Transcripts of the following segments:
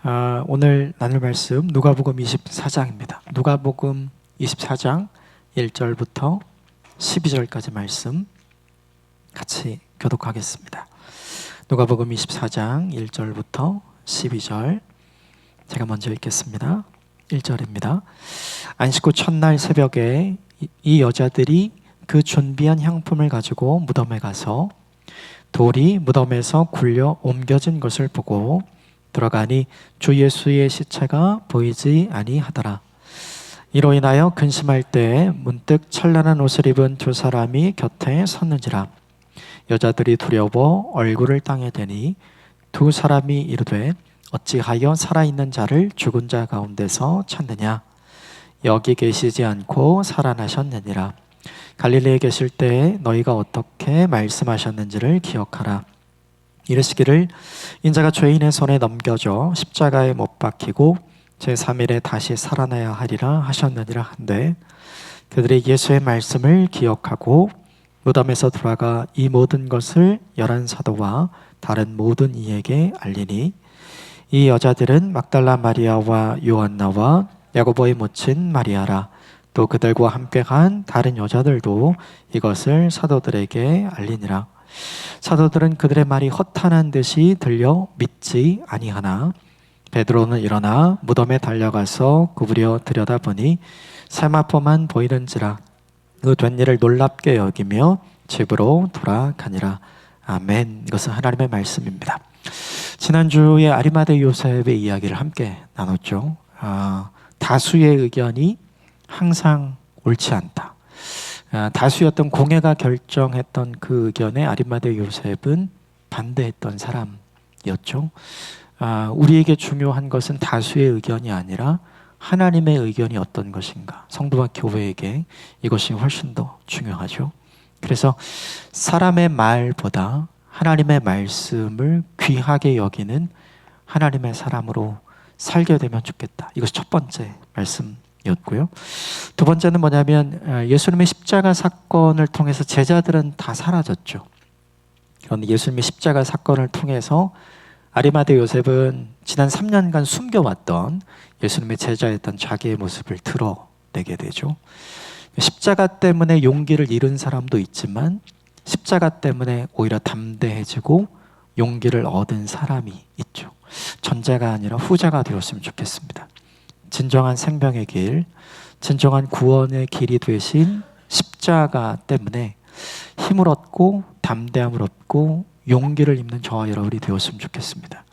오늘 나눌 말씀 누가복음 24장입니다. 누가복음 24장 1절부터 12절까지 말씀 같이 교독하겠습니다. 누가복음 24장 1절부터 12절 제가 먼저 읽겠습니다. 1절입니다. 안식 후 첫날 새벽에 이 여자들이 그 준비한 향품을 가지고 무덤에 가서 돌이 무덤에서 굴려 옮겨진 것을 보고 들어가니 주 예수의 시체가 보이지 아니하더라. 이로 인하여 근심할 때에 문득 찬란한 옷을 입은 두 사람이 곁에 섰는지라. 여자들이 두려워 얼굴을 땅에 대니 두 사람이 이르되 어찌하여 살아있는 자를 죽은 자 가운데서 찾느냐. 여기 계시지 않고 살아나셨느니라. 갈릴리에 계실 때에 너희가 어떻게 말씀하셨는지를 기억하라. 이르시기를 인자가 죄인의 손에 넘겨져 십자가에 못 박히고 제3일에 다시 살아나야 하리라 하셨느니라 한데 그들이 예수의 말씀을 기억하고 무덤에서 돌아가 이 모든 것을 11 사도와 다른 모든 이에게 알리니 이 여자들은 막달라 마리아와 요한나와 야고보의 모친 마리아라. 또 그들과 함께 간 다른 여자들도 이것을 사도들에게 알리니라. 사도들은 그들의 말이 허탄한 듯이 들려 믿지 아니하나 베드로는 일어나 무덤에 달려가서 구부려 들여다보니 세마포만 보이는지라. 그 된 일을 놀랍게 여기며 집으로 돌아가니라. 아멘. 이것은 하나님의 말씀입니다. 지난주에 아리마대 요셉의 이야기를 함께 나눴죠. 다수의 의견이 항상 옳지 않다. 다수였던 공회가 결정했던 그 의견에 아리마대 요셉은 반대했던 사람이었죠. 우리에게 중요한 것은 다수의 의견이 아니라 하나님의 의견이 어떤 것인가. 성도와 교회에게 이것이 훨씬 더 중요하죠. 그래서 사람의 말보다 하나님의 말씀을 귀하게 여기는 하나님의 사람으로 살게 되면 좋겠다. 이것이 첫 번째 말씀이었고요. 두 번째는 뭐냐면 예수님의 십자가 사건을 통해서 제자들은 다 사라졌죠. 그런데 예수님의 십자가 사건을 통해서 아리마대 요셉은 지난 3년간 숨겨왔던 예수님의 제자였던 자기의 모습을 드러내게 되죠. 십자가 때문에 용기를 잃은 사람도 있지만 십자가 때문에 오히려 담대해지고 용기를 얻은 사람이 있죠. 전자가 아니라 후자가 되었으면 좋겠습니다. 진정한 생명의 길, 진정한 구원의 길이 되신 십자가 때문에 힘을 얻고 담대함을 얻고 용기를 입는 저와 여러분이 되었으면 좋겠습니다.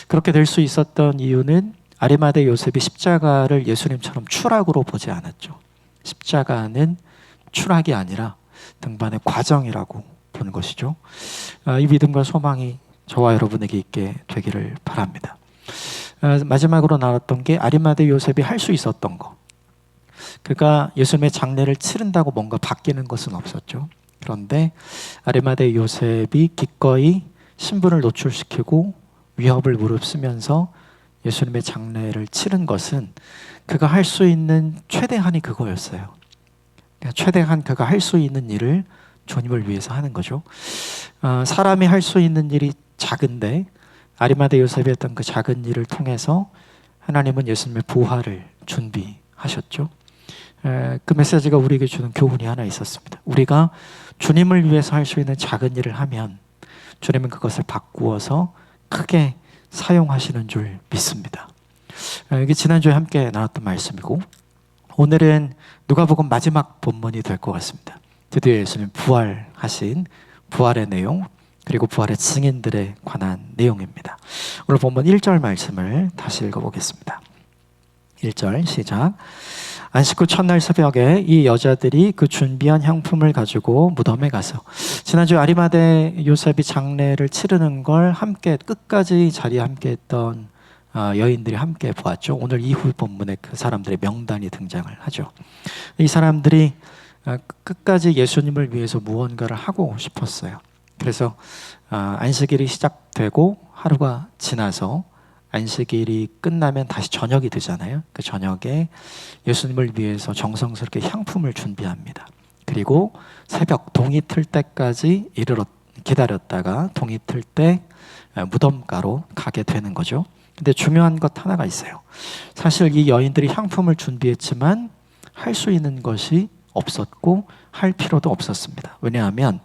그렇게 될 수 있었던 이유는 아리마대 요셉이 십자가를 예수님처럼 추락으로 보지 않았죠. 십자가는 추락이 아니라 등반의 과정이라고 보는 것이죠. 이 믿음과 소망이 저와 여러분에게 있게 되기를 바랍니다. 마지막으로 나눴던 게 아리마대 요셉이 할 수 있었던 거. 그가 예수님의 장례를 치른다고 뭔가 바뀌는 것은 없었죠. 그런데 아리마대 요셉이 기꺼이 신분을 노출시키고 위협을 무릅쓰면서 예수님의 장례를 치른 것은 그가 할 수 있는 최대한이 그거였어요. 최대한 그가 할 수 있는 일을 주님을 위해서 하는 거죠. 사람이 할 수 있는 일이 작은데 아리마대 요셉이 했던 그 작은 일을 통해서 하나님은 예수님의 부활을 준비하셨죠. 그 메시지가 우리에게 주는 교훈이 하나 있었습니다. 우리가 주님을 위해서 할 수 있는 작은 일을 하면 주님은 그것을 바꾸어서 크게 사용하시는 줄 믿습니다. 이게 지난주에 함께 나눴던 말씀이고 오늘은 누가복음 마지막 본문이 될 것 같습니다. 드디어 예수님 부활하신 부활의 내용 그리고 부활의 증인들에 관한 내용입니다. 오늘 본문 1절 말씀을 다시 읽어보겠습니다. 1절 시작. 안식 후 첫날 새벽에 이 여자들이 그 준비한 향품을 가지고 무덤에 가서 지난주 아리마대 요셉이 장례를 치르는 걸 함께 끝까지 자리에 함께 했던 여인들이 함께 보았죠. 오늘 이후 본문에 그 사람들의 명단이 등장을 하죠. 이 사람들이 끝까지 예수님을 위해서 무언가를 하고 싶었어요. 그래서 안식일이 시작되고 하루가 지나서 안식일이 끝나면 다시 저녁이 되잖아요. 그 저녁에 예수님을 위해서 정성스럽게 향품을 준비합니다. 그리고 새벽 동이 틀 때까지 기다렸다가 동이 틀 때 무덤가로 가게 되는 거죠. 근데 중요한 것 하나가 있어요. 사실 이 여인들이 향품을 준비했지만 할 수 있는 것이 없었고 할 필요도 없었습니다. 왜냐하면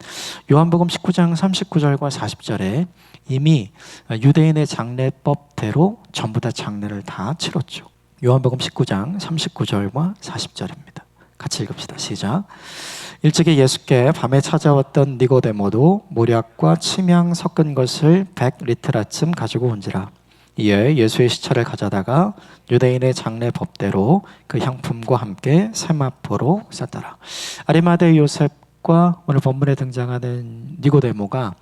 요한복음 19장 39절과 40절에 이미 유대인의 장례법대로 전부 다 장례를 다 치렀죠. 요한복음 19장 39절과 40절입니다. 같이 읽읍시다. 시작. 일찍이 예수께 밤에 찾아왔던 니고데모도 모략과 침향 섞은 것을 100리트라쯤 가지고 온지라. 이에 예수의 시체를 가져다가 유대인의 장례법대로 그 향품과 함께 세마포로 쌌더라. 아리마대 요셉과 오늘 본문에 등장하는 니고데모가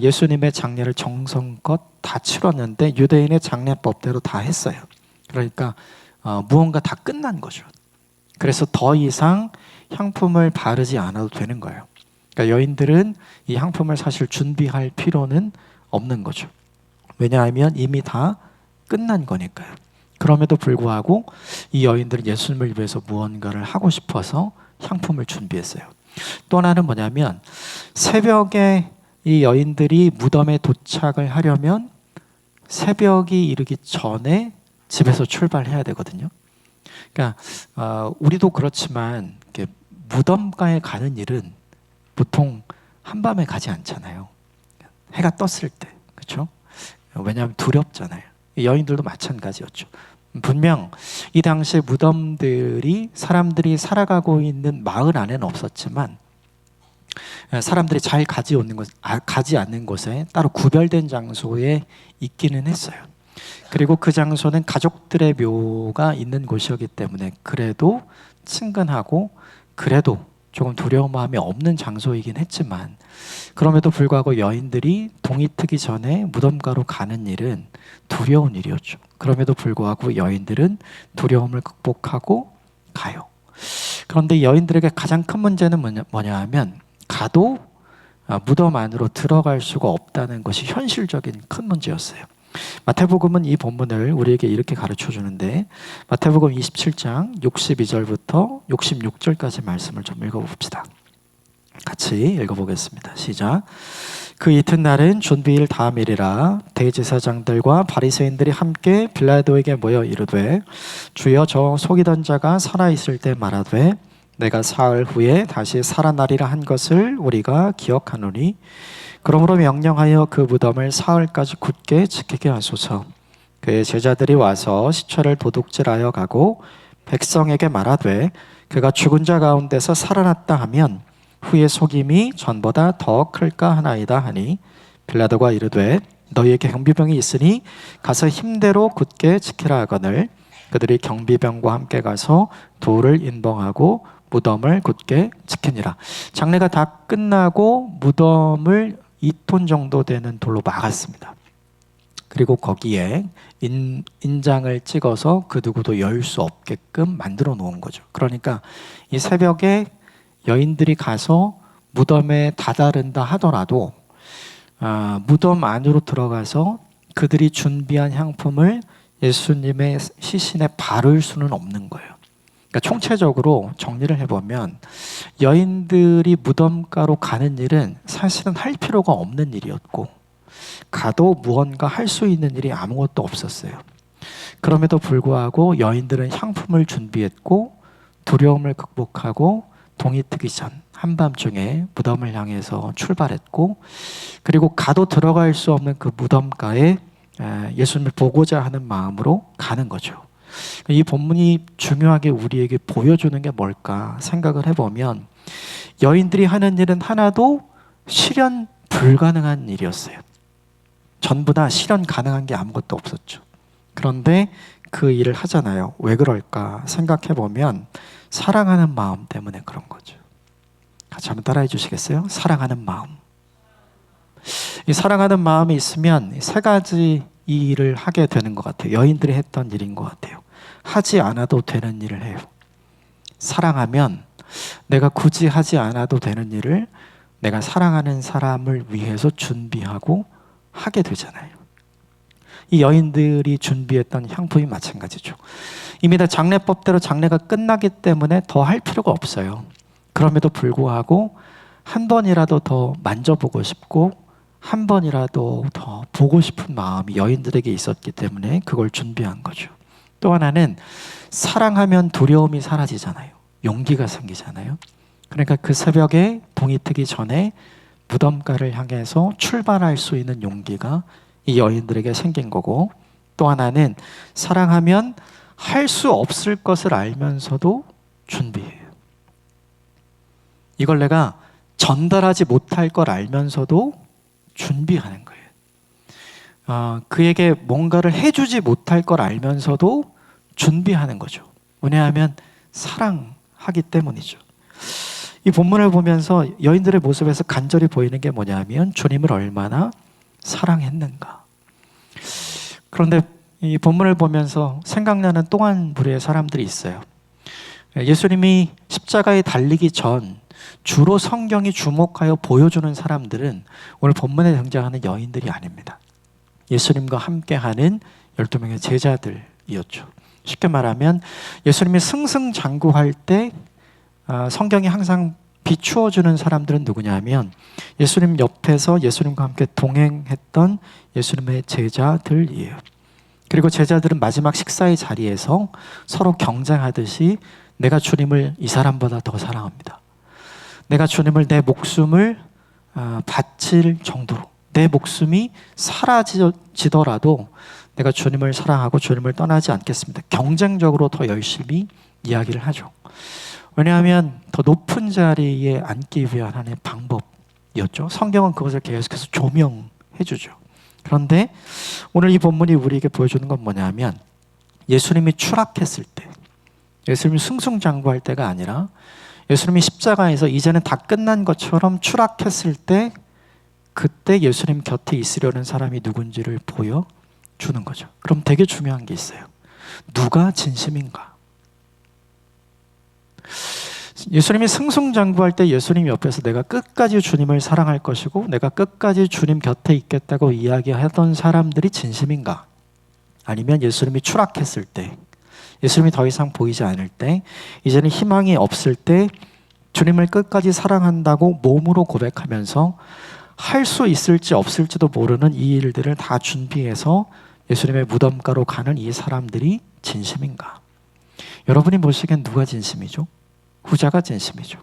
예수님의 장례를 정성껏 다 치렀는데 유대인의 장례법대로 다 했어요. 그러니까 무언가 다 끝난 거죠. 그래서 더 이상 향품을 바르지 않아도 되는 거예요. 그러니까 여인들은 이 향품을 사실 준비할 필요는 없는 거죠. 왜냐하면 이미 다 끝난 거니까요. 그럼에도 불구하고 이 여인들은 예수님을 위해서 무언가를 하고 싶어서 향품을 준비했어요. 또 하나는 뭐냐면 새벽에 이 여인들이 무덤에 도착을 하려면 새벽이 이르기 전에 집에서 출발해야 되거든요. 그러니까 우리도 그렇지만 이렇게 무덤가에 가는 일은 보통 한밤에 가지 않잖아요. 해가 떴을 때, 그렇죠? 왜냐하면 두렵잖아요. 여인들도 마찬가지였죠. 분명 이 당시에 무덤들이 사람들이 살아가고 있는 마을 안에는 없었지만 사람들이 잘 가지 않는 곳에 따로 구별된 장소에 있기는 했어요. 그리고 그 장소는 가족들의 묘가 있는 곳이었기 때문에 그래도 친근하고 그래도 조금 두려운 마음이 없는 장소이긴 했지만 그럼에도 불구하고 여인들이 동이 트기 전에 무덤가로 가는 일은 두려운 일이었죠. 그럼에도 불구하고 여인들은 두려움을 극복하고 가요. 그런데 여인들에게 가장 큰 문제는 뭐냐 하면 가도 무덤 안으로 들어갈 수가 없다는 것이 현실적인 큰 문제였어요. 마태복음은 이 본문을 우리에게 이렇게 가르쳐 주는데 마태복음 27장 62절부터 66절까지 말씀을 좀 읽어봅시다. 같이 읽어보겠습니다. 시작. 그 이튿날은 준비일 다음일이라 대제사장들과 바리새인들이 함께 빌라도에게 모여 이르되 주여 저 속이던 자가 살아있을 때 말하되 내가 사흘 후에 다시 살아나리라 한 것을 우리가 기억하노니 그러므로 명령하여 그 무덤을 사흘까지 굳게 지키게 하소서. 그의 제자들이 와서 시체를 도둑질하여 가고 백성에게 말하되 그가 죽은 자 가운데서 살아났다 하면 후의 속임이 전보다 더 클까 하나이다 하니 빌라도가 이르되 너희에게 경비병이 있으니 가서 힘대로 굳게 지키라 하거늘 그들이 경비병과 함께 가서 돌을 인봉하고 무덤을 굳게 지키니라. 장례가 다 끝나고 무덤을 2톤 정도 되는 돌로 막았습니다. 그리고 거기에 인장을 찍어서 그 누구도 열 수 없게끔 만들어 놓은 거죠. 그러니까 이 새벽에 여인들이 가서 무덤에 다다른다 하더라도 무덤 안으로 들어가서 그들이 준비한 향품을 예수님의 시신에 바를 수는 없는 거예요. 그러니까 총체적으로 정리를 해보면 여인들이 무덤가로 가는 일은 사실은 할 필요가 없는 일이었고 가도 무언가 할 수 있는 일이 아무것도 없었어요. 그럼에도 불구하고 여인들은 향품을 준비했고 두려움을 극복하고 동이 트기 전 한밤중에 무덤을 향해서 출발했고 그리고 가도 들어갈 수 없는 그 무덤가에 예수님을 보고자 하는 마음으로 가는 거죠. 이 본문이 중요하게 우리에게 보여주는 게 뭘까 생각을 해보면 여인들이 하는 일은 하나도 실현 불가능한 일이었어요. 전부 다 실현 가능한 게 아무것도 없었죠. 그런데 그 일을 하잖아요. 왜 그럴까 생각해보면 사랑하는 마음 때문에 그런 거죠. 같이 한번 따라해 주시겠어요? 사랑하는 마음. 이 사랑하는 마음이 있으면 세 가지 이 일을 하게 되는 것 같아요. 여인들이 했던 일인 것 같아요. 하지 않아도 되는 일을 해요. 사랑하면 내가 굳이 하지 않아도 되는 일을 내가 사랑하는 사람을 위해서 준비하고 하게 되잖아요. 이 여인들이 준비했던 향품이 마찬가지죠. 이미 다 장례법대로 장례가 끝나기 때문에 더 할 필요가 없어요. 그럼에도 불구하고 한 번이라도 더 만져보고 싶고 한 번이라도 더 보고 싶은 마음이 여인들에게 있었기 때문에 그걸 준비한 거죠. 또 하나는 사랑하면 두려움이 사라지잖아요. 용기가 생기잖아요. 그러니까 그 새벽에 동이 트기 전에 무덤가를 향해서 출발할 수 있는 용기가 이 여인들에게 생긴 거고, 또 하나는 사랑하면 할 수 없을 것을 알면서도 준비해요. 이걸 내가 전달하지 못할 걸 알면서도 준비하는 거예요. 그에게 뭔가를 해주지 못할 걸 알면서도 준비하는 거죠. 왜냐하면 사랑하기 때문이죠. 이 본문을 보면서 여인들의 모습에서 간절히 보이는 게 뭐냐면 주님을 얼마나 사랑했는가. 그런데 이 본문을 보면서 생각나는 또 한 부류의 사람들이 있어요. 예수님이 십자가에 달리기 전 주로 성경이 주목하여 보여주는 사람들은 오늘 본문에 등장하는 여인들이 아닙니다. 예수님과 함께하는 12명의 제자들이었죠. 쉽게 말하면 예수님이 승승장구할 때 성경이 항상 비추어주는 사람들은 누구냐면 예수님 옆에서 예수님과 함께 동행했던 예수님의 제자들이에요. 그리고 제자들은 마지막 식사의 자리에서 서로 경쟁하듯이 내가 주님을 이 사람보다 더 사랑합니다. 내가 주님을 내 목숨을 바칠 정도로, 내 목숨이 사라지더라도 내가 주님을 사랑하고 주님을 떠나지 않겠습니다. 경쟁적으로 더 열심히 이야기를 하죠. 왜냐하면 더 높은 자리에 앉기 위한 하나의 방법이었죠. 성경은 그것을 계속해서 조명해 주죠. 그런데 오늘 이 본문이 우리에게 보여주는 건 뭐냐면 예수님이 추락했을 때, 예수님이 승승장구할 때가 아니라 예수님이 십자가에서 이제는 다 끝난 것처럼 추락했을 때, 그때 예수님 곁에 있으려는 사람이 누군지를 보여주는 거죠. 그럼 되게 중요한 게 있어요. 누가 진심인가? 예수님이 승승장구할 때 예수님 옆에서 내가 끝까지 주님을 사랑할 것이고 내가 끝까지 주님 곁에 있겠다고 이야기하던 사람들이 진심인가? 아니면 예수님이 추락했을 때, 예수님이 더 이상 보이지 않을 때, 이제는 희망이 없을 때 주님을 끝까지 사랑한다고 몸으로 고백하면서 할 수 있을지 없을지도 모르는 이 일들을 다 준비해서 예수님의 무덤가로 가는 이 사람들이 진심인가? 여러분이 보시기엔 누가 진심이죠? 후자가 진심이죠.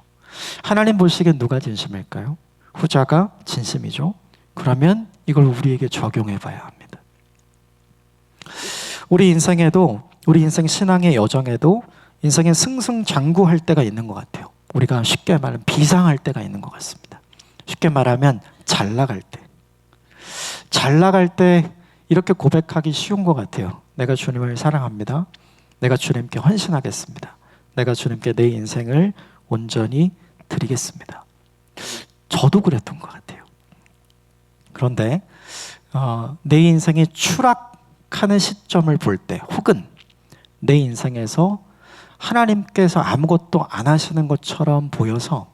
하나님 보시기엔 누가 진심일까요? 후자가 진심이죠. 그러면 이걸 우리에게 적용해 봐야 합니다. 우리 인생에도, 우리 인생 신앙의 여정에도 인생에 승승장구할 때가 있는 것 같아요. 우리가 쉽게 말하면 비상할 때가 있는 것 같습니다. 쉽게 말하면 잘 나갈 때. 잘 나갈 때 이렇게 고백하기 쉬운 것 같아요. 내가 주님을 사랑합니다. 내가 주님께 헌신하겠습니다. 내가 주님께 내 인생을 온전히 드리겠습니다. 저도 그랬던 것 같아요. 그런데 내 인생이 추락하는 시점을 볼 때, 혹은 내 인생에서 하나님께서 아무것도 안 하시는 것처럼 보여서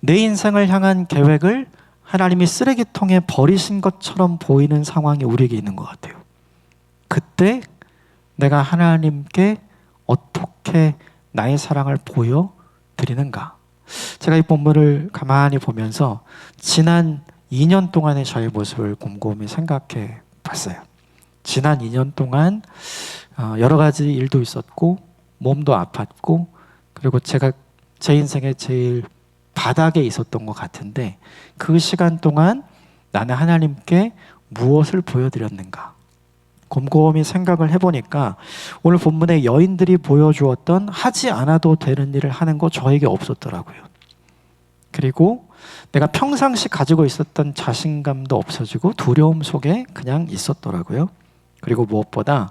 내 인생을 향한 계획을 하나님이 쓰레기통에 버리신 것처럼 보이는 상황이 우리에게 있는 것 같아요. 그때 내가 하나님께 어떻게 나의 사랑을 보여드리는가? 제가 이 본문을 가만히 보면서 지난 2년 동안의 저의 모습을 곰곰이 생각해 봤어요. 지난 2년 동안 여러 가지 일도 있었고 몸도 아팠고, 그리고 제가 제 인생에 제일 바닥에 있었던 것 같은데 그 시간 동안 나는 하나님께 무엇을 보여드렸는가? 곰곰이 생각을 해보니까 오늘 본문의 여인들이 보여주었던 하지 않아도 되는 일을 하는 거 저에게 없었더라고요. 그리고 내가 평상시 가지고 있었던 자신감도 없어지고 두려움 속에 그냥 있었더라고요. 그리고 무엇보다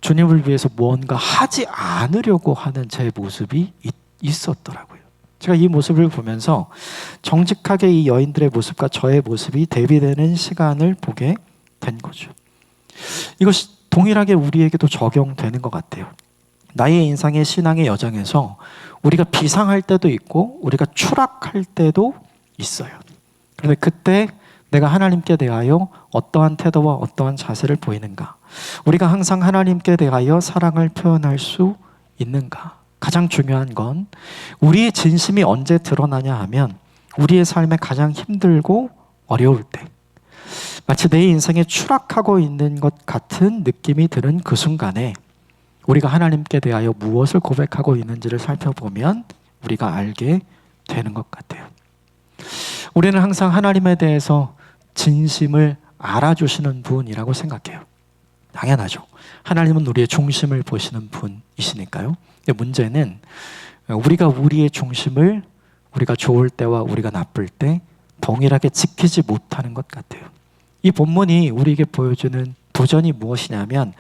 주님을 위해서 무언가 하지 않으려고 하는 제 모습이 있었더라고요. 제가 이 모습을 보면서 정직하게 이 여인들의 모습과 저의 모습이 대비되는 시간을 보게 된 거죠. 이것이 동일하게 우리에게도 적용되는 것 같아요. 나의 인생의 신앙의 여정에서 우리가 비상할 때도 있고 우리가 추락할 때도 있어요. 그런데 그때 내가 하나님께 대하여 어떠한 태도와 어떠한 자세를 보이는가? 우리가 항상 하나님께 대하여 사랑을 표현할 수 있는가? 가장 중요한 건 우리의 진심이 언제 드러나냐 하면 우리의 삶에 가장 힘들고 어려울 때, 마치 내 인생에 추락하고 있는 것 같은 느낌이 드는 그 순간에 우리가 하나님께 대하여 무엇을 고백하고 있는지를 살펴보면 우리가 알게 되는 것 같아요. 우리는 항상 하나님에 대해서 진심을 알아주시는 분이라고 생각해요. 당연하죠. 하나님은 우리의 중심을 보시는 분이시니까요. 근데 문제는 우리가 우리의 중심을 우리가 좋을 때와 우리가 나쁠 때 동일하게 지키지 못하는 것 같아요. 이 본문이 우리에게 보여주는 도전이 무엇이냐면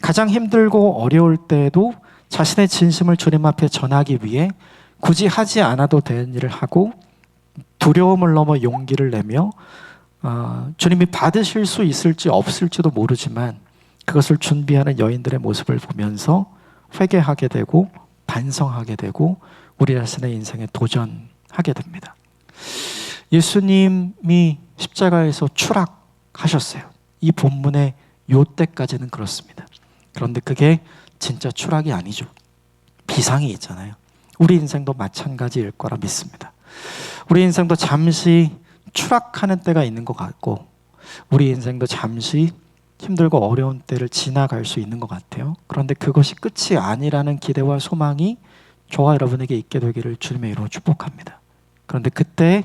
가장 힘들고 어려울 때에도 자신의 진심을 주님 앞에 전하기 위해 굳이 하지 않아도 되는 일을 하고 두려움을 넘어 용기를 내며 주님이 받으실 수 있을지 없을지도 모르지만 그것을 준비하는 여인들의 모습을 보면서 회개하게 되고 반성하게 되고 우리 자신의 인생에 도전하게 됩니다. 예수님이 십자가에서 추락하셨어요. 이 본문의 요때까지는 그렇습니다. 그런데 그게 진짜 추락이 아니죠. 비상이 있잖아요. 우리 인생도 마찬가지일 거라 믿습니다. 우리 인생도 잠시 추락하는 때가 있는 것 같고 우리 인생도 잠시 힘들고 어려운 때를 지나갈 수 있는 것 같아요. 그런데 그것이 끝이 아니라는 기대와 소망이 저와 여러분에게 있게 되기를 주님의 이름으로 축복합니다. 그런데 그때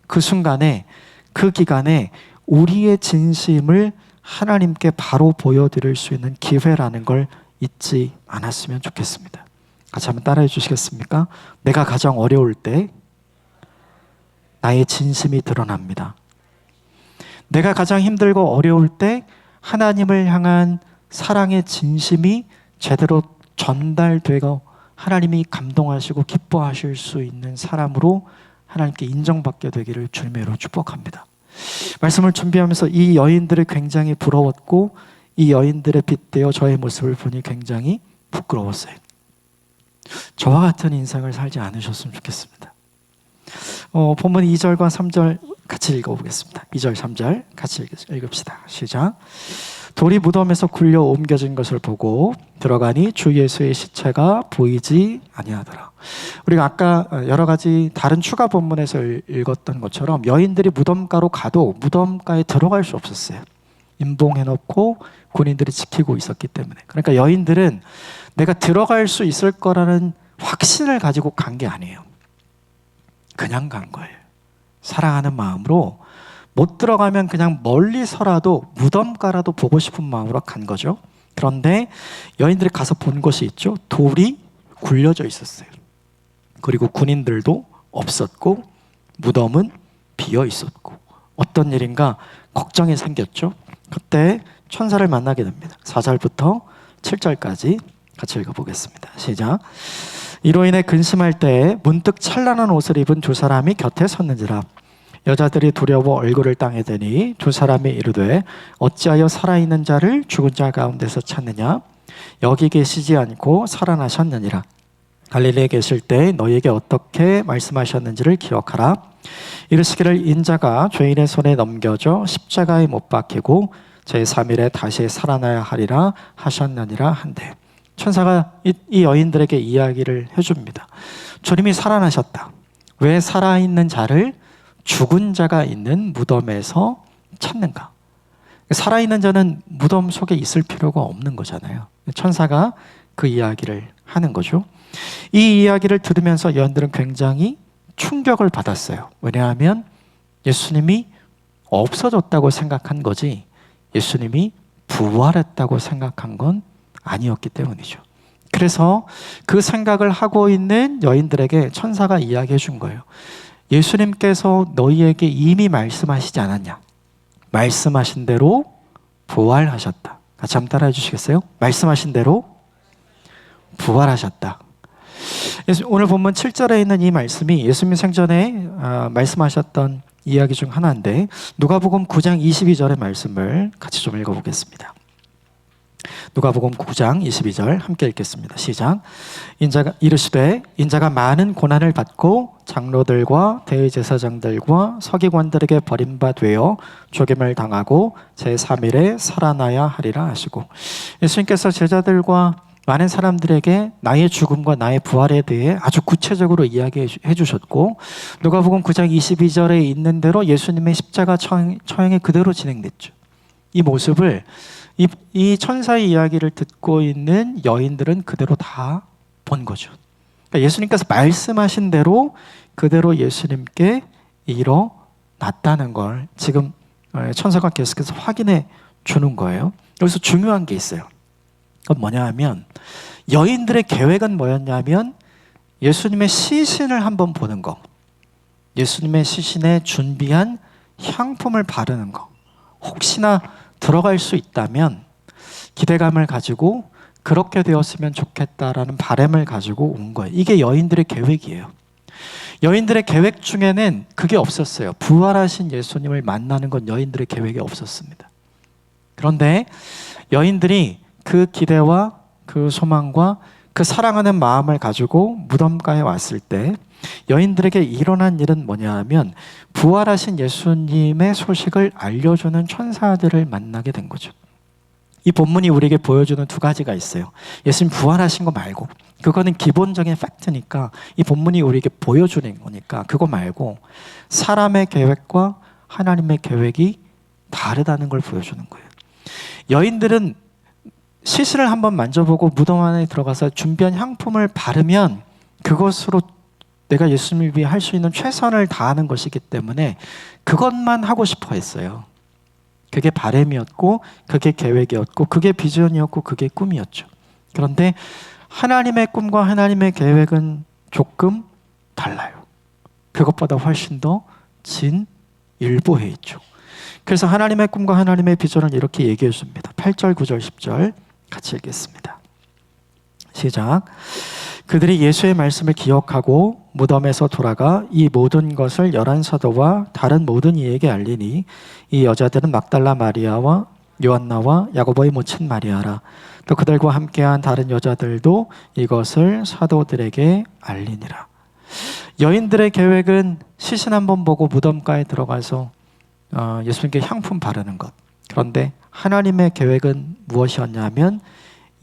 그 순간에 그 기간에 우리의 진심을 하나님께 바로 보여드릴 수 있는 기회라는 걸 잊지 않았으면 좋겠습니다. 같이 한번 따라해 주시겠습니까? 내가 가장 어려울 때 나의 진심이 드러납니다. 내가 가장 힘들고 어려울 때 하나님을 향한 사랑의 진심이 제대로 전달되고 하나님이 감동하시고 기뻐하실 수 있는 사람으로 하나님께 인정받게 되기를 주님의 이름으로 축복합니다. 말씀을 준비하면서 이 여인들이 굉장히 부러웠고 이 여인들에 빗대어 저의 모습을 보니 굉장히 부끄러웠어요. 저와 같은 인생을 살지 않으셨으면 좋겠습니다. 본문 2절과 3절 같이 읽어보겠습니다. 2절, 3절 같이 읽읍시다. 시작. 돌이 무덤에서 굴려 옮겨진 것을 보고 들어가니 주 예수의 시체가 보이지 아니하더라. 우리가 아까 여러 가지 다른 추가 본문에서 읽었던 것처럼 여인들이 무덤가로 가도 무덤가에 들어갈 수 없었어요. 임봉해놓고 군인들이 지키고 있었기 때문에. 그러니까 여인들은 내가 들어갈 수 있을 거라는 확신을 가지고 간 게 아니에요. 그냥 간 거예요. 사랑하는 마음으로 못 들어가면 그냥 멀리서라도 무덤가라도 보고 싶은 마음으로 간 거죠. 그런데 여인들이 가서 본 것이 있죠. 돌이 굴려져 있었어요. 그리고 군인들도 없었고 무덤은 비어 있었고 어떤 일인가 걱정이 생겼죠. 그때 천사를 만나게 됩니다. 4절부터 7절까지 같이 읽어보겠습니다. 시작. 이로 인해 근심할 때에 문득 찬란한 옷을 입은 두 사람이 곁에 섰는지라. 여자들이 두려워 얼굴을 땅에 대니 두 사람이 이르되 어찌하여 살아있는 자를 죽은 자 가운데서 찾느냐. 여기 계시지 않고 살아나셨느니라. 갈릴리에 계실 때 너희에게 어떻게 말씀하셨는지를 기억하라. 이르시기를 인자가 죄인의 손에 넘겨져 십자가에 못 박히고 제3일에 다시 살아나야 하리라 하셨느니라 한데, 천사가 이 여인들에게 이야기를 해줍니다. 주님이 살아나셨다. 왜 살아있는 자를 죽은 자가 있는 무덤에서 찾는가? 살아있는 자는 무덤 속에 있을 필요가 없는 거잖아요. 천사가 그 이야기를 하는 거죠. 이 이야기를 들으면서 여인들은 굉장히 충격을 받았어요. 왜냐하면 예수님이 없어졌다고 생각한 거지 예수님이 부활했다고 생각한 건 아니었기 때문이죠. 그래서 그 생각을 하고 있는 여인들에게 천사가 이야기해 준 거예요. 예수님께서 너희에게 이미 말씀하시지 않았냐? 말씀하신 대로 부활하셨다. 같이 한번 따라해 주시겠어요? 말씀하신 대로 부활하셨다. 오늘 본문 7절에 있는 이 말씀이 예수님 생전에 말씀하셨던 이야기 중 하나인데, 누가복음 9장 22절의 말씀을 같이 좀 읽어보겠습니다. 누가복음 9장 22절 함께 읽겠습니다. 시작. 인자가 이르시되 인자가 많은 고난을 받고 장로들과 대제사장들과 서기관들에게 버림받되어 죽임을 당하고 제3일에 살아나야 하리라 하시고, 예수님께서 제자들과 많은 사람들에게 나의 죽음과 나의 부활에 대해 아주 구체적으로 이야기해 주셨고, 누가복음 9장 22절에 있는 대로 예수님의 십자가 처형이 그대로 진행됐죠. 이 모습을 이 천사의 이야기를 듣고 있는 여인들은 그대로 다 본 거죠. 그러니까 예수님께서 말씀하신 대로 그대로 예수님께 일어났다는 걸 지금 천사가 계속해서 확인해 주는 거예요. 여기서 중요한 게 있어요. 그건 뭐냐 하면, 여인들의 계획은 뭐였냐면 예수님의 시신을 한번 보는 거, 예수님의 시신에 준비한 향품을 바르는 거, 혹시나 들어갈 수 있다면 기대감을 가지고 그렇게 되었으면 좋겠다라는 바람을 가지고 온 거예요. 이게 여인들의 계획이에요. 여인들의 계획 중에는 그게 없었어요. 부활하신 예수님을 만나는 건 여인들의 계획에 없었습니다. 그런데 여인들이 그 기대와 그 소망과 그 사랑하는 마음을 가지고 무덤가에 왔을 때 여인들에게 일어난 일은 뭐냐 하면, 부활하신 예수님의 소식을 알려주는 천사들을 만나게 된 거죠. 이 본문이 우리에게 보여주는 두 가지가 있어요. 예수님 부활하신 거 말고, 그거는 기본적인 팩트니까 이 본문이 우리에게 보여주는 거니까 그거 말고, 사람의 계획과 하나님의 계획이 다르다는 걸 보여주는 거예요. 여인들은 시신을 한번 만져보고 무덤 안에 들어가서 준비한 향품을 바르면 그것으로 내가 예수님을 위해 할 수 있는 최선을 다하는 것이기 때문에 그것만 하고 싶어 했어요. 그게 바람이었고, 그게 계획이었고, 그게 비전이었고, 그게 꿈이었죠. 그런데 하나님의 꿈과 하나님의 계획은 조금 달라요. 그것보다 훨씬 더 진일보해 있죠. 그래서 하나님의 꿈과 하나님의 비전을 이렇게 얘기해 줍니다. 8절, 9절, 10절 같이 읽겠습니다. 시작. 그들이 예수의 말씀을 기억하고 무덤에서 돌아가 이 모든 것을 11사도와 다른 모든 이에게 알리니, 이 여자들은 막달라 마리아와 요한나와 야고보의 모친 마리아라. 또 그들과 함께한 다른 여자들도 이것을 사도들에게 알리니라. 여인들의 계획은 시신 한번 보고 무덤가에 들어가서 예수님께 향품 바르는 것. 그런데 하나님의 계획은 무엇이었냐면,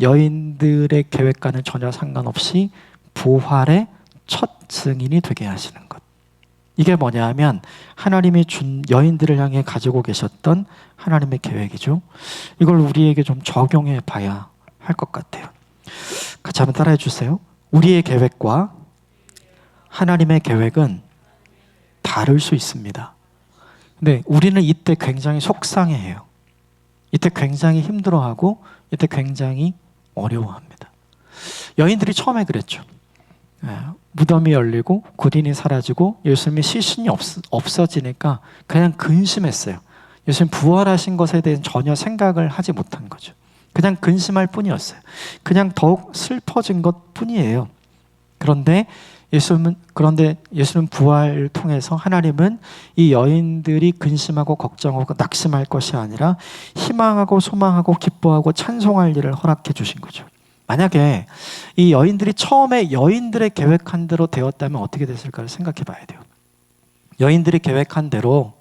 여인들의 계획과는 전혀 상관없이 부활의 첫 증인이 되게 하시는 것. 이게 뭐냐면 하나님이 준 여인들을 향해 가지고 계셨던 하나님의 계획이죠. 이걸 우리에게 좀 적용해 봐야 할 것 같아요. 같이 한번 따라해 주세요. 우리의 계획과 하나님의 계획은 다를 수 있습니다. 근데 우리는 이때 굉장히 속상해해요. 이때 굉장히 힘들어하고 이때 굉장히 어려워합니다. 여인들이 처음에 그랬죠. 무덤이 열리고 구린이 사라지고 예수님의 시신이 없어지니까 그냥 근심했어요. 예수님 부활하신 것에 대해서 전혀 생각을 하지 못한 거죠. 그냥 근심할 뿐이었어요. 그냥 더욱 슬퍼진 것 뿐이에요. 그런데 예수님 부활을 통해서 하나님은 이 여인들이 근심하고 걱정하고 낙심할 것이 아니라 희망하고 소망하고 기뻐하고 찬송할 일을 허락해 주신 거죠. 만약에 이 여인들이 처음에 여인들의 계획한 대로 되었다면 어떻게 됐을까를 생각해 봐야 돼요. 여인들이 계획한 대로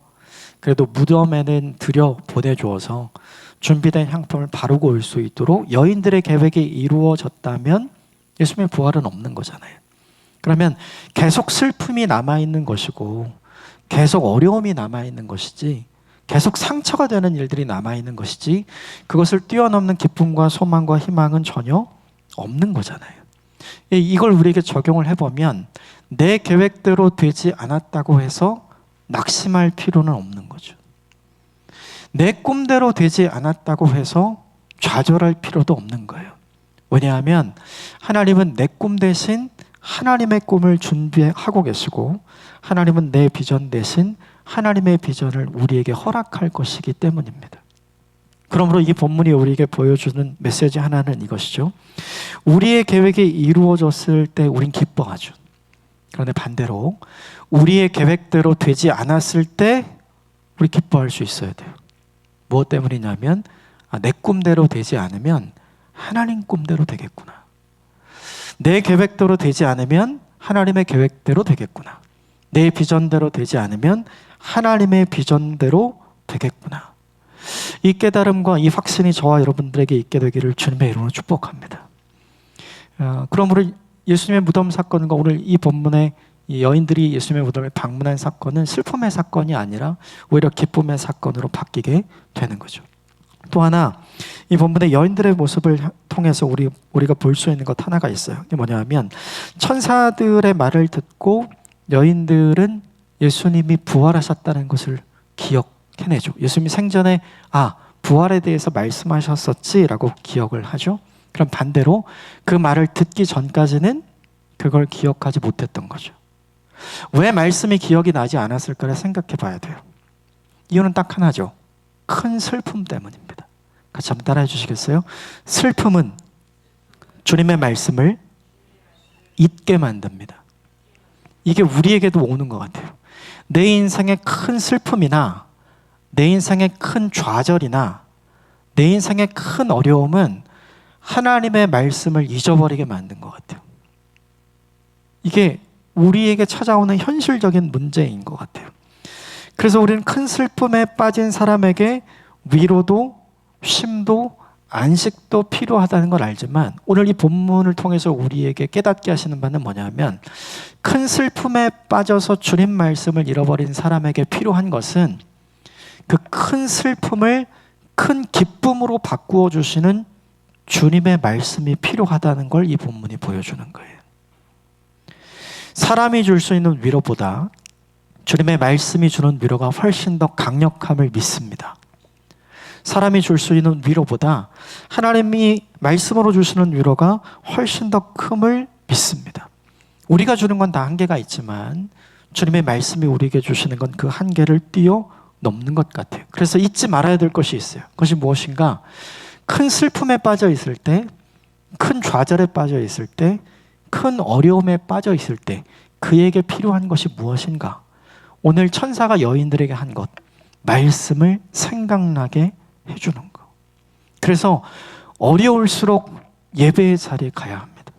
그래도 무덤에는 들여 보내주어서 준비된 향품을 바르고 올 수 있도록 여인들의 계획이 이루어졌다면 예수님의 부활은 없는 거잖아요. 그러면 계속 슬픔이 남아있는 것이고 계속 어려움이 남아있는 것이지, 계속 상처가 되는 일들이 남아있는 것이지, 그것을 뛰어넘는 기쁨과 소망과 희망은 전혀 없는 거잖아요. 이걸 우리에게 적용을 해보면 내 계획대로 되지 않았다고 해서 낙심할 필요는 없는 거죠. 내 꿈대로 되지 않았다고 해서 좌절할 필요도 없는 거예요. 왜냐하면 하나님은 내 꿈 대신 하나님의 꿈을 준비하고 계시고, 하나님은 내 비전 대신 하나님의 비전을 우리에게 허락할 것이기 때문입니다. 그러므로 이 본문이 우리에게 보여주는 메시지 하나는 이것이죠. 우리의 계획이 이루어졌을 때 우린 기뻐하죠. 그런데 반대로 우리의 계획대로 되지 않았을 때 우리 기뻐할 수 있어야 돼요. 무엇 때문이냐면 내 꿈대로 되지 않으면 하나님 꿈대로 되겠구나. 내 계획대로 되지 않으면 하나님의 계획대로 되겠구나. 내 비전대로 되지 않으면 하나님의 비전대로 되겠구나. 이 깨달음과 이 확신이 저와 여러분들에게 있게 되기를 주님의 이름으로 축복합니다. 그러므로 예수님의 무덤 사건과 오늘 이 본문의 이 여인들이 예수님의 무덤에 방문한 사건은 슬픔의 사건이 아니라 오히려 기쁨의 사건으로 바뀌게 되는 거죠. 또 하나, 이 본문의 여인들의 모습을 통해서 우리가 볼 수 있는 것 하나가 있어요. 그게 뭐냐면 천사들의 말을 듣고 여인들은 예수님이 부활하셨다는 것을 기억해내죠. 예수님이 생전에 부활에 대해서 말씀하셨었지라고 기억을 하죠. 그럼 반대로 그 말을 듣기 전까지는 그걸 기억하지 못했던 거죠. 왜 말씀이 기억이 나지 않았을까를 생각해 봐야 돼요. 이유는 딱 하나죠. 큰 슬픔 때문입니다. 같이 한번 따라해 주시겠어요? 슬픔은 주님의 말씀을 잊게 만듭니다. 이게 우리에게도 오는 것 같아요. 내 인생의 큰 슬픔이나 내 인생의 큰 좌절이나 내 인생의 큰 어려움은 하나님의 말씀을 잊어버리게 만든 것 같아요. 이게 우리에게 찾아오는 현실적인 문제인 것 같아요. 그래서 우리는 큰 슬픔에 빠진 사람에게 위로도 쉼도 안식도 필요하다는 걸 알지만 오늘 이 본문을 통해서 우리에게 깨닫게 하시는 바는 뭐냐면 큰 슬픔에 빠져서 주님 말씀을 잃어버린 사람에게 필요한 것은 그 큰 슬픔을 큰 기쁨으로 바꾸어 주시는 주님의 말씀이 필요하다는 걸 이 본문이 보여주는 거예요. 사람이 줄 수 있는 위로보다 주님의 말씀이 주는 위로가 훨씬 더 강력함을 믿습니다. 사람이 줄 수 있는 위로보다 하나님이 말씀으로 주시는 위로가 훨씬 더 큼을 믿습니다. 우리가 주는 건 다 한계가 있지만 주님의 말씀이 우리에게 주시는 건 그 한계를 뛰어넘는 것 같아요. 그래서 잊지 말아야 될 것이 있어요. 그것이 무엇인가? 큰 슬픔에 빠져 있을 때, 큰 좌절에 빠져 있을 때, 큰 어려움에 빠져 있을 때 그에게 필요한 것이 무엇인가? 오늘 천사가 여인들에게 한 것, 말씀을 생각나게 해주는 것. 그래서 어려울수록 예배의 자리에 가야 합니다.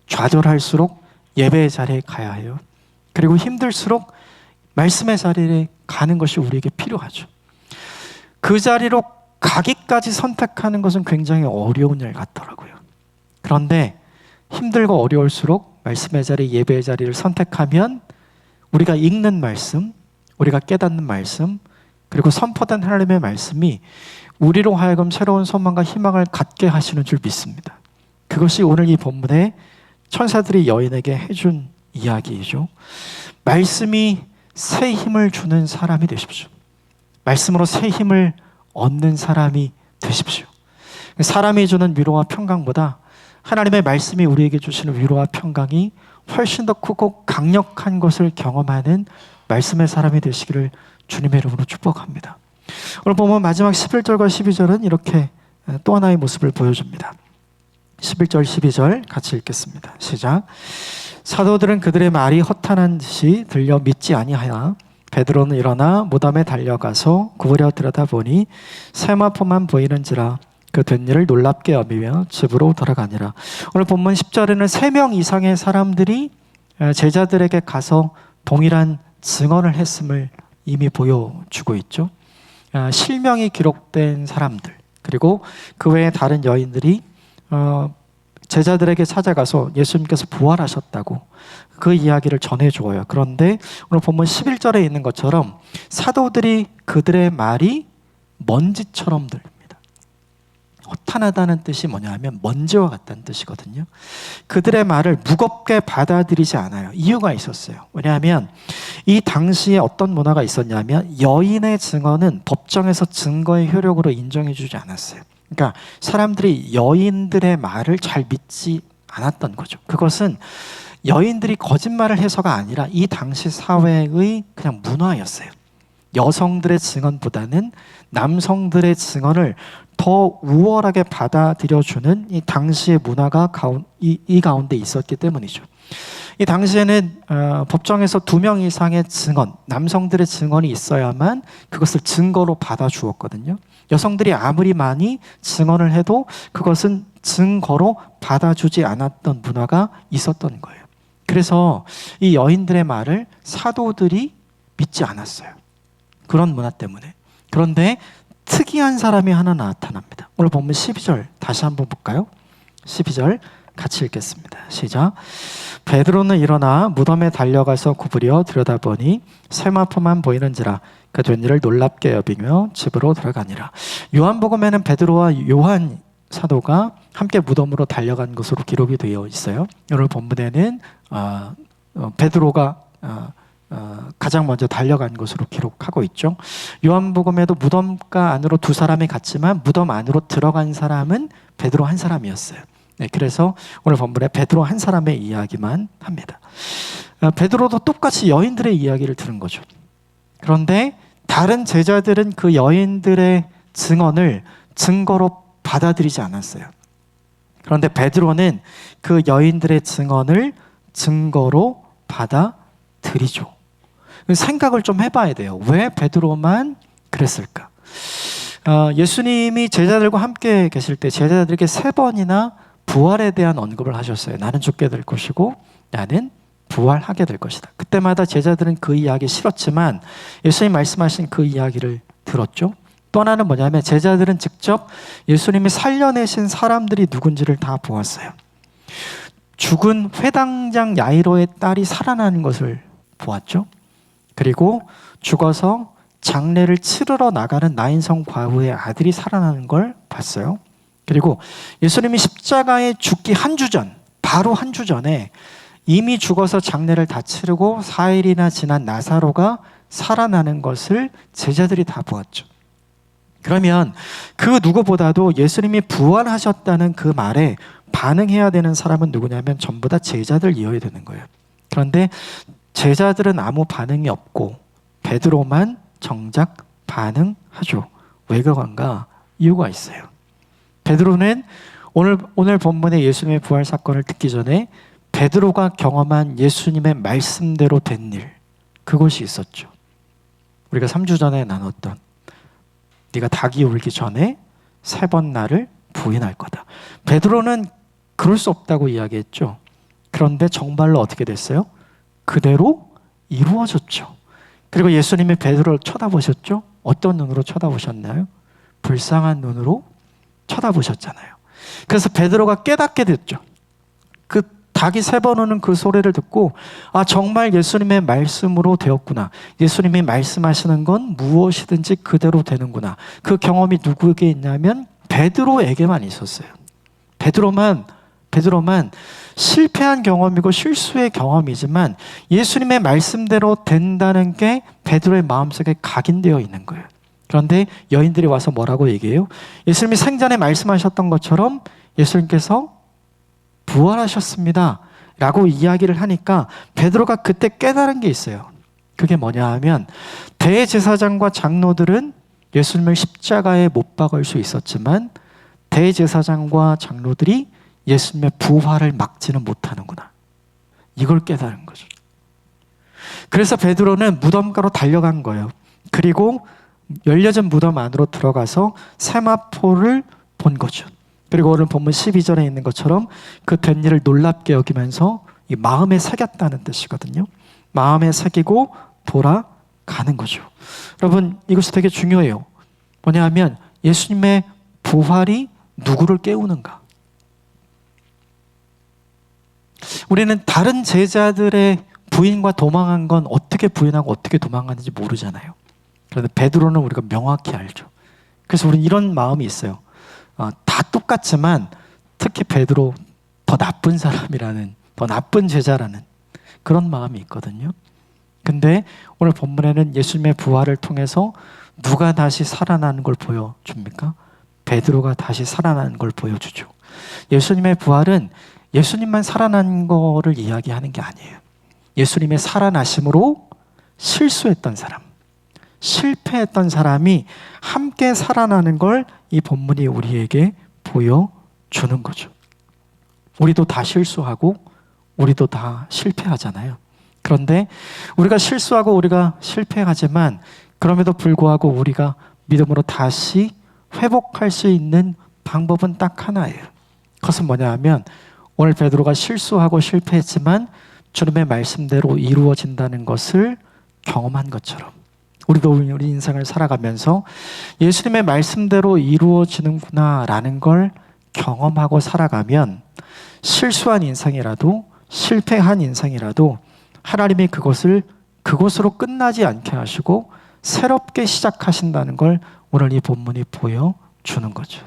좌절할수록 예배의 자리에 가야 해요. 그리고 힘들수록 말씀의 자리에 가는 것이 우리에게 필요하죠. 그 자리로 가기까지 선택하는 것은 굉장히 어려운 일 같더라고요. 그런데 힘들고 어려울수록 말씀의 자리, 예배의 자리를 선택하면 우리가 읽는 말씀, 우리가 깨닫는 말씀, 그리고 선포된 하나님의 말씀이 우리로 하여금 새로운 소망과 희망을 갖게 하시는 줄 믿습니다. 그것이 오늘 이 본문에 천사들이 여인에게 해준 이야기이죠. 말씀이 새 힘을 주는 사람이 되십시오. 말씀으로 새 힘을 얻는 사람이 되십시오. 사람이 주는 위로와 평강보다 하나님의 말씀이 우리에게 주시는 위로와 평강이 훨씬 더 크고 강력한 것을 경험하는 말씀의 사람이 되시기를 주님의 이름으로 축복합니다. 오늘 보면 마지막 11절과 12절은 이렇게 또 하나의 모습을 보여줍니다. 11절, 12절 같이 읽겠습니다. 시작. 사도들은 그들의 말이 허탄한 듯이 들려 믿지 아니하여 베드로는 일어나 무덤에 달려가서 구부려 들여다보니 세마포만 보이는지라 그 된 일을 놀랍게 여기며 집으로 돌아가니라. 오늘 본문 10절에는 3명 이상의 사람들이 제자들에게 가서 동일한 증언을 했음을 이미 보여주고 있죠. 실명이 기록된 사람들, 그리고 그 외에 다른 여인들이 제자들에게 찾아가서 예수님께서 부활하셨다고 그 이야기를 전해주어요. 그런데 오늘 본문 11절에 있는 것처럼 사도들이 그들의 말이 먼지처럼 들립니다. 허탄하다는 뜻이 뭐냐면 먼지와 같다는 뜻이거든요. 그들의 말을 무겁게 받아들이지 않아요. 이유가 있었어요. 왜냐하면 이 당시에 어떤 문화가 있었냐면 여인의 증언은 법정에서 증거의 효력으로 인정해주지 않았어요. 그러니까 사람들이 여인들의 말을 잘 믿지 않았던 거죠. 그것은 여인들이 거짓말을 해서가 아니라 이 당시 사회의 그냥 문화였어요. 여성들의 증언보다는 남성들의 증언을 더 우월하게 받아들여주는 이 당시의 문화가 이 가운데 있었기 때문이죠. 이 당시에는 법정에서 2명 이상의 증언, 남성들의 증언이 있어야만 그것을 증거로 받아주었거든요. 여성들이 아무리 많이 증언을 해도 그것은 증거로 받아주지 않았던 문화가 있었던 거예요. 그래서 이 여인들의 말을 사도들이 믿지 않았어요. 그런 문화 때문에. 그런데 특이한 사람이 하나 나타납니다. 오늘 보면 12절 다시 한번 볼까요? 12절 같이 읽겠습니다. 시작. 베드로는 일어나 무덤에 달려가서 구부려 들여다보니 세마포만 보이는지라 그 된 일을 놀랍게 여기며 집으로 들어가니라. 요한복음에는 베드로와 요한 사도가 함께 무덤으로 달려간 것으로 기록이 되어 있어요. 오늘 본문에는 베드로가 가장 먼저 달려간 것으로 기록하고 있죠. 요한복음에도 무덤가 안으로 두 사람이 갔지만 무덤 안으로 들어간 사람은 베드로 한 사람이었어요. 네, 그래서 오늘 본문에 베드로 한 사람의 이야기만 합니다. 베드로도 똑같이 여인들의 이야기를 들은 거죠. 그런데 다른 제자들은 그 여인들의 증언을 증거로 받아들이지 않았어요. 그런데 베드로는 그 여인들의 증언을 증거로 받아들이죠. 생각을 좀 해봐야 돼요. 왜 베드로만 그랬을까? 예수님이 제자들과 함께 계실 때 제자들에게 3번이나 부활에 대한 언급을 하셨어요. 나는 죽게 될 것이고 나는 부활하게 될 것이다. 그때마다 제자들은 그 이야기 싫었지만 예수님 말씀하신 그 이야기를 들었죠. 또 하나는 뭐냐면 제자들은 직접 예수님이 살려내신 사람들이 누군지를 다 보았어요. 죽은 회당장 야이로의 딸이 살아나는 것을 보았죠. 그리고 죽어서 장례를 치르러 나가는 나인성 과부의 아들이 살아나는 걸 봤어요. 그리고 예수님이 십자가에 죽기 한 주 전, 바로 한 주 전에 이미 죽어서 장례를 다 치르고 4일이나 지난 나사로가 살아나는 것을 제자들이 다 보았죠. 그러면 그 누구보다도 예수님이 부활하셨다는 그 말에 반응해야 되는 사람은 누구냐면 전부 다 제자들이어야 되는 거예요. 그런데 제자들은 아무 반응이 없고 베드로만 정작 반응하죠. 왜 그런가? 이유가 있어요. 베드로는 오늘 본문의 예수님의 부활 사건을 듣기 전에 베드로가 경험한 예수님의 말씀대로 된 일, 그것이 있었죠. 우리가 3주 전에 나눴던 네가 닭이 울기 전에 3번 나를 부인할 거다. 베드로는 그럴 수 없다고 이야기했죠. 그런데 정말로 어떻게 됐어요? 그대로 이루어졌죠. 그리고 예수님이 베드로를 쳐다보셨죠? 어떤 눈으로 쳐다보셨나요? 불쌍한 눈으로 쳐다보셨잖아요. 그래서 베드로가 깨닫게 됐죠. 그 닭이 3번 우는 그 소리를 듣고 정말 예수님의 말씀으로 되었구나. 예수님이 말씀하시는 건 무엇이든지 그대로 되는구나. 그 경험이 누구에게 있냐면 베드로에게만 있었어요. 베드로만 실패한 경험이고 실수의 경험이지만 예수님의 말씀대로 된다는 게 베드로의 마음속에 각인되어 있는 거예요. 그런데 여인들이 와서 뭐라고 얘기해요? 예수님이 생전에 말씀하셨던 것처럼 예수님께서 부활하셨습니다 라고 이야기를 하니까 베드로가 그때 깨달은 게 있어요. 그게 뭐냐 하면 대제사장과 장로들은 예수님을 십자가에 못 박을 수 있었지만 대제사장과 장로들이 예수님의 부활을 막지는 못하는구나. 이걸 깨달은 거죠. 그래서 베드로는 무덤가로 달려간 거예요. 그리고 열려진 무덤 안으로 들어가서 세마포를 본 거죠. 그리고 오늘 본문 12절에 있는 것처럼 그 된 일을 놀랍게 여기면서 이 마음에 새겼다는 뜻이거든요. 마음에 새기고 돌아가는 거죠. 여러분, 이것이 되게 중요해요. 뭐냐 하면 예수님의 부활이 누구를 깨우는가? 우리는 다른 제자들의 부인과 도망한 건 어떻게 부인하고 어떻게 도망가는지 모르잖아요. 그런데 베드로는 우리가 명확히 알죠. 그래서 우리는 이런 마음이 있어요. 다 똑같지만 특히 베드로 더 나쁜 사람이라는, 더 나쁜 제자라는 그런 마음이 있거든요. 근데 오늘 본문에는 예수님의 부활을 통해서 누가 다시 살아나는 걸 보여줍니까? 베드로가 다시 살아나는 걸 보여주죠. 예수님의 부활은 예수님만 살아난 거를 이야기하는 게 아니에요. 예수님의 살아나심으로 실수했던 사람, 실패했던 사람이 함께 살아나는 걸 이 본문이 우리에게 보여주는 거죠. 우리도 다 실수하고 우리도 다 실패하잖아요. 그런데 우리가 실수하고 우리가 실패하지만 그럼에도 불구하고 우리가 믿음으로 다시 회복할 수 있는 방법은 딱 하나예요. 그것은 뭐냐 하면 오늘 베드로가 실수하고 실패했지만 주님의 말씀대로 이루어진다는 것을 경험한 것처럼 우리도 우리 인생을 살아가면서 예수님의 말씀대로 이루어지는구나라는 걸 경험하고 살아가면 실수한 인생이라도 실패한 인생이라도 하나님이 그것으로 끝나지 않게 하시고 새롭게 시작하신다는 걸 오늘 이 본문이 보여주는 거죠.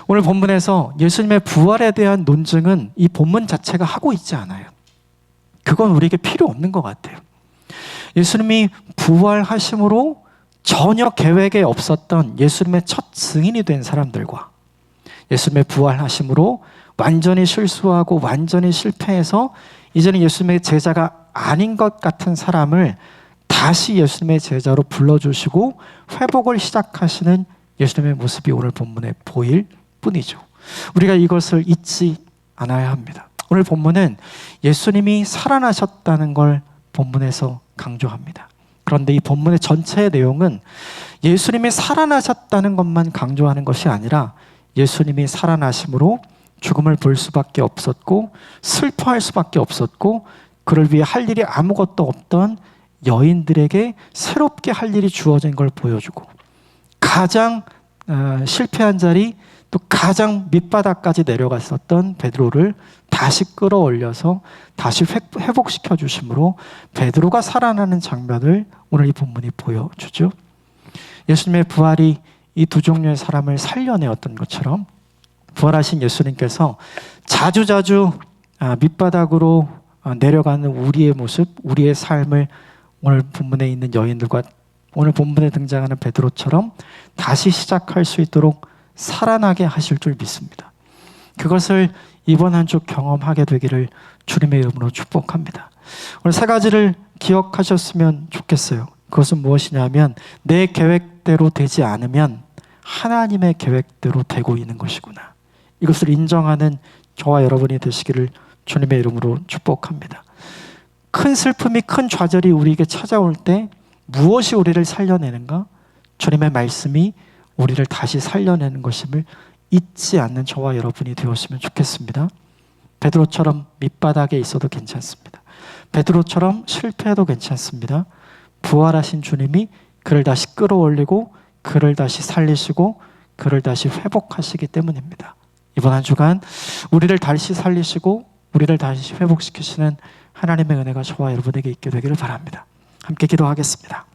오늘 본문에서 예수님의 부활에 대한 논증은 이 본문 자체가 하고 있지 않아요. 그건 우리에게 필요 없는 것 같아요. 예수님이 부활하심으로 전혀 계획에 없었던 예수님의 첫 증인이 된 사람들과 예수님의 부활하심으로 완전히 실수하고 완전히 실패해서 이제는 예수님의 제자가 아닌 것 같은 사람을 다시 예수님의 제자로 불러주시고 회복을 시작하시는 예수님의 모습이 오늘 본문에 보일 뿐이죠. 우리가 이것을 잊지 않아야 합니다. 오늘 본문은 예수님이 살아나셨다는 걸 본문에서 강조합니다. 그런데 이 본문의 전체의 내용은 예수님이 살아나셨다는 것만 강조하는 것이 아니라 예수님이 살아나심으로 죽음을 볼 수밖에 없었고 슬퍼할 수밖에 없었고 그를 위해 할 일이 아무것도 없던 여인들에게 새롭게 할 일이 주어진 걸 보여주고 가장 실패한 자리 또 가장 밑바닥까지 내려갔었던 베드로를 다시 끌어올려서 다시 회복시켜 주심으로 베드로가 살아나는 장면을 오늘 이 본문이 보여주죠. 예수님의 부활이 이 두 종류의 사람을 살려내었던 것처럼 부활하신 예수님께서 자주자주 밑바닥으로 내려가는 우리의 모습, 우리의 삶을 오늘 본문에 있는 여인들과 오늘 본문에 등장하는 베드로처럼 다시 시작할 수 있도록 살아나게 하실 줄 믿습니다. 그것을 이번 한 주 경험하게 되기를 주님의 이름으로 축복합니다. 오늘 세 가지를 기억하셨으면 좋겠어요. 그것은 무엇이냐면 내 계획대로 되지 않으면 하나님의 계획대로 되고 있는 것이구나. 이것을 인정하는 저와 여러분이 되시기를 주님의 이름으로 축복합니다. 큰 슬픔이 큰 좌절이 우리에게 찾아올 때 무엇이 우리를 살려내는가? 주님의 말씀이 우리를 다시 살려내는 것임을 잊지 않는 저와 여러분이 되었으면 좋겠습니다. 베드로처럼 밑바닥에 있어도 괜찮습니다. 베드로처럼 실패해도 괜찮습니다. 부활하신 주님이 그를 다시 끌어올리고 그를 다시 살리시고 그를 다시 회복하시기 때문입니다. 이번 한 주간 우리를 다시 살리시고 우리를 다시 회복시키시는 하나님의 은혜가 저와 여러분에게 있게 되기를 바랍니다. 함께 기도하겠습니다.